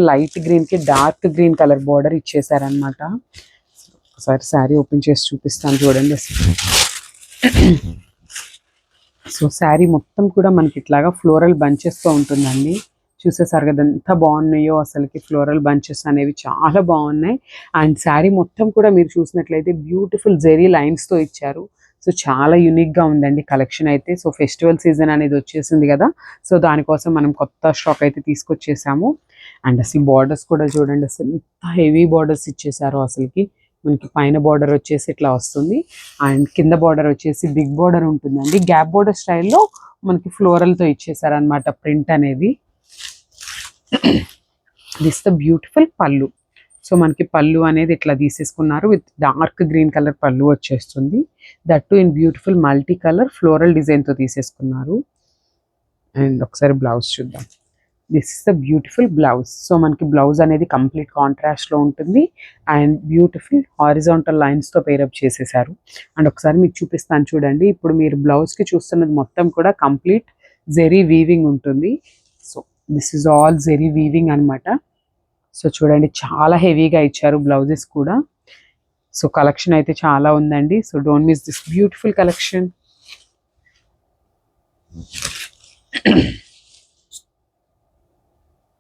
Light green కి dark green colour border ఇచ్చేసారనమాట. ఒకసారి sari open చేసి చూపిస్తాను చూడండి. సో శారీ మొత్తం కూడా మనకి ఇట్లాగా ఫ్లోరల్ బంచెస్తో ఉంటుందండి. చూసేసారు కదా ఎంత బాగున్నాయో అసలుకి. ఫ్లోరల్ బంచెస్ అనేవి చాలా బాగున్నాయి. అండ్ శారీ మొత్తం కూడా మీరు చూసినట్లయితే బ్యూటిఫుల్ జెరీ లైన్స్తో ఇచ్చారు. సో చాలా యూనిక్గా ఉందండి కలెక్షన్ అయితే. సో ఫెస్టివల్ సీజన్ అనేది వచ్చేసింది కదా, సో దానికోసం మనం కొత్త స్టాక్ అయితే తీసుకొచ్చేసాము. అండ్ అసలు బార్డర్స్ కూడా చూడండి, అసలు ఎంత హెవీ బార్డర్స్ ఇచ్చేసారో అసలుకి. మనకి పైన బార్డర్ వచ్చేసి ఇట్లా వస్తుంది, అండ్ కింద బార్డర్ వచ్చేసి బిగ్ బార్డర్ ఉంటుందండి. గ్యాప్ బార్డర్ స్టైల్లో మనకి ఫ్లోరల్తో ఇచ్చేసారనమాట ప్రింట్ అనేది. దిస్ ద బ్యూటిఫుల్ పళ్ళు. సో మనకి పళ్ళు అనేది ఇట్లా తీసేసుకున్నారు. విత్ డార్క్ గ్రీన్ కలర్ పళ్ళు వచ్చేస్తుంది. That to in beautiful multi colour floral డిజైన్తో తీసేసుకున్నారు. అండ్ ఒకసారి బ్లౌజ్ చూద్దాం. This is the beautiful blouse. So మనకి బ్లౌజ్ అనేది కంప్లీట్ కాంట్రాస్ట్లో ఉంటుంది అండ్ బ్యూటిఫుల్ హారిజాంటల్ లైన్స్తో పేరప్ చేసేసారు. అండ్ ఒకసారి మీకు చూపిస్తాను చూడండి. ఇప్పుడు మీరు బ్లౌజ్కి చూస్తున్నది మొత్తం కూడా కంప్లీట్ జెరీ వీవింగ్ ఉంటుంది. So this is all zari weaving అనమాట. సో చూడండి చాలా హెవీగా ఇచ్చారు బ్లౌజెస్ కూడా. సో కలెక్షన్ అయితే చాలా ఉందండి. So don't miss this beautiful collection.